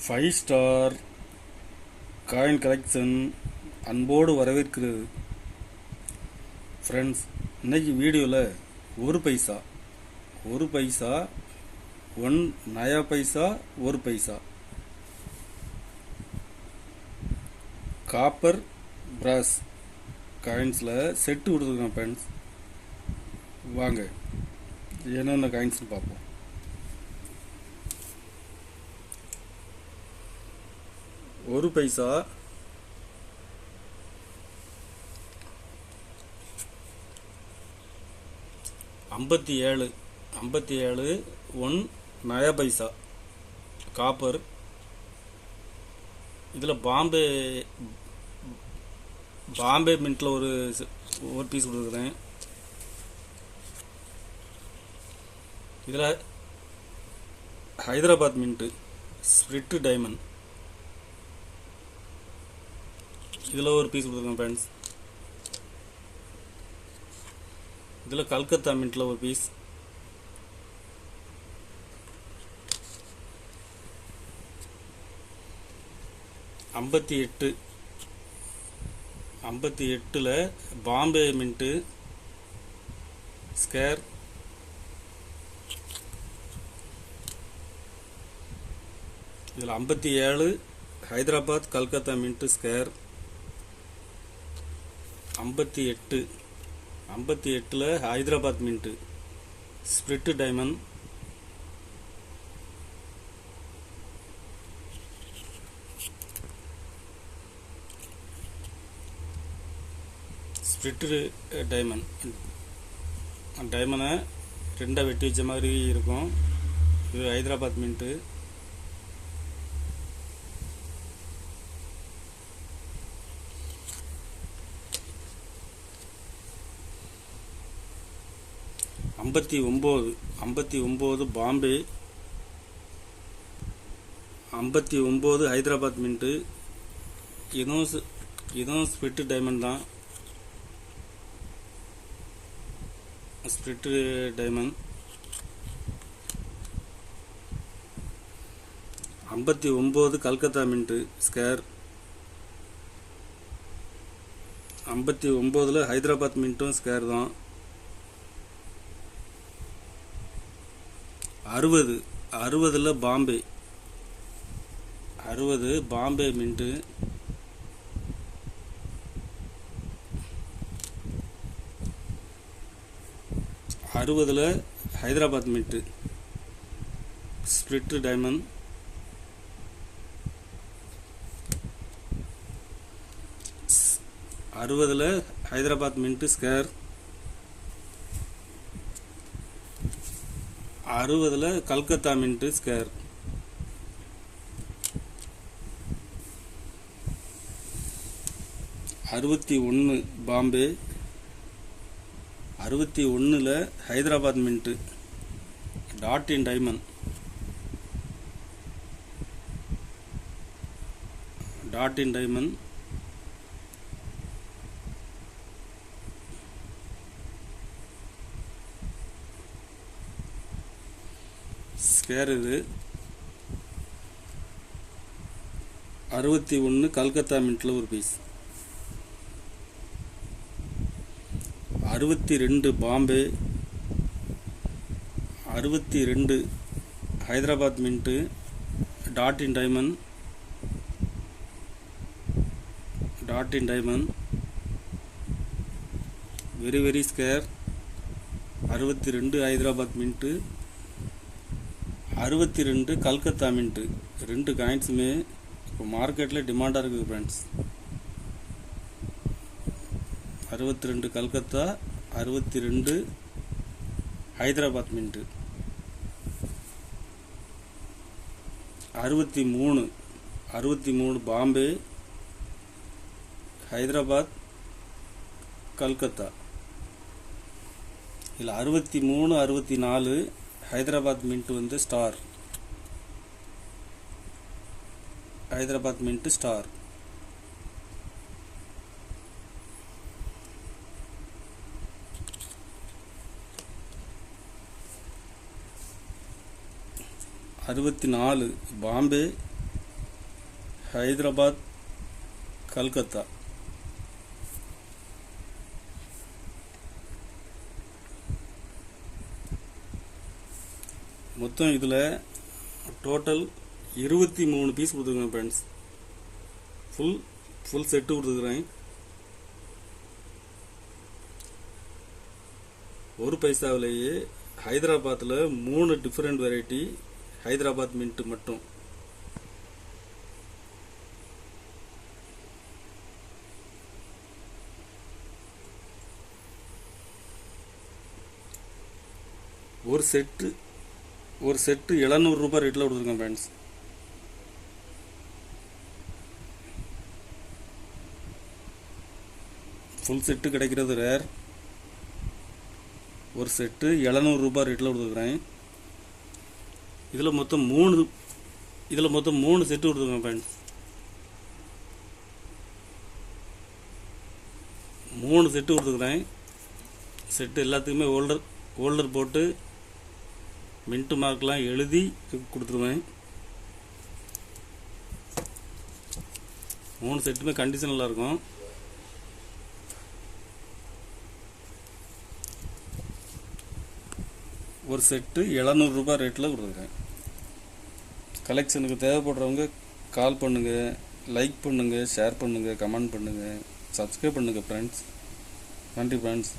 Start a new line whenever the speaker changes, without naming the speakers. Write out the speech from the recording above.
5 star coin collection அன்போடு வரவேற்கிறது. Friends, இன்னைக்கு வீடியோவில் ஒரு பைசா 1 நயா பைசா 1 பைசா காப்பர் பிராஸ் காயின்ஸில் செட்டு கொடுத்துருக்கேன். ஃப்ரெண்ட்ஸ், வாங்க என்னென்ன காயின்ஸ்னு பார்ப்போம். ஒரு பைசா 57 1 நயா பைசா காப்பர். இதில் பாம்பே மின்ட்டில் ஒரு பீஸ் கொடுக்குறேன். இதில் ஹைதராபாத் மின்ட்டு ஸ்பிரிட் டைமண்ட், இதில் ஒரு பீஸ் கொடுத்துருக்கேன். ஃப்ரெண்ட்ஸ், இதில் கல்கத்தா மின்ட்டில் ஒரு பீஸ், ஐம்பத்தி எட்டில் பாம்பே மின்ட்டு ஸ்கேர், இதில் 57 Hyderabad Calcutta mint square, 58 Hyderabad mint split diamond, டைமண்டை ரெண்டாக வெட்டி வச்ச மாதிரி இருக்கும். இது ஹைதராபாத் மின்ட்டு. ஐம்பத்தி ஒம்பது பாம்பே, 59 ஹைதராபாத் மின்ட்டு. இதுவும் ஸ்பிரிட் டைமண்ட் தான். Split diamond 59 Calcutta mint square, 59 Hyderabad மின்ட்டும் ஸ்கேர் தான். 60 Bombay, 60 Bombay mint, 60 Hyderabad mint split diamond, 60 Hyderabad mint square, 60 Calcutta mint square, 61 Bombay, 61 Hyderabad mint dot in diamond, square. இது 61 கல்கத்தா மின்ட்டில் ஒரு piece, 62 Bombay, 62 Hyderabad mint dot in diamond, very square. 62 Hyderabad mint, 62 Calcutta mint. ரெண்டு காயின்ஸுமே இப்போ மார்க்கெட்டில் டிமாண்டாக இருக்குது. Friends, 62 Calcutta, 62 Hyderabad mint, 63 Bombay, Hyderabad Calcutta. இதில் 63 64 ஹைதராபாத் மின்ட் வந்து ஸ்டார், ஹைதராபாத் மின்ட் ஸ்டார். அறுபத்தி நாலு பாம்பே, ஹைதராபாத், கல்கத்தா. மொத்தம் இதில் டோட்டல் 23 பீஸ் கொடுத்துருக்கேன் ஃப்ரெண்ட்ஸ். ஃபுல் செட்டு கொடுத்துருக்குறேன். 1 பைசாவிலேயே ஹைதராபாத்தில் 3 டிஃப்ரெண்ட் வெரைட்டி ஹைதராபாத் மின்ட் மட்டும். ஒரு செட்டு 700 ரூபாய் ரேட்டில் கொடுத்துருக்கேன் ஃப்ரெண்ட்ஸ். ஃபுல் செட்டு கிடைக்கிறது ரேர். ஒரு செட்டு 700 ரூபாய் ரேட்டில் கொடுத்துருக்குறேன். இதில் மொத்தம் 3 செட்டு கொடுத்துருக்கேன் ஃப்ரெண்ட்ஸ். 3 செட்டு கொடுத்துருக்குறேன். செட்டு எல்லாத்துக்குமே ஹோல்டர் போட்டு மின்ட் மார்க்லாம் எழுதி கொடுத்துருவேன். 3 செட்டுமே கண்டிஷன் நல்லா இருக்கும். ஒரு செட்டு 700 ரூபாய் ரேட்டில் கொடுத்துருக்கேன். கலெக்ஷனுக்கு தேவைப்படுறவங்க கால் பண்ணுங்கள், லைக் பண்ணுங்கள், ஷேர் பண்ணுங்கள், கமெண்ட் பண்ணுங்கள், சப்ஸ்கிரைப் பண்ணுங்கள் ஃப்ரெண்ட்ஸ். நன்றி ஃப்ரெண்ட்ஸ்.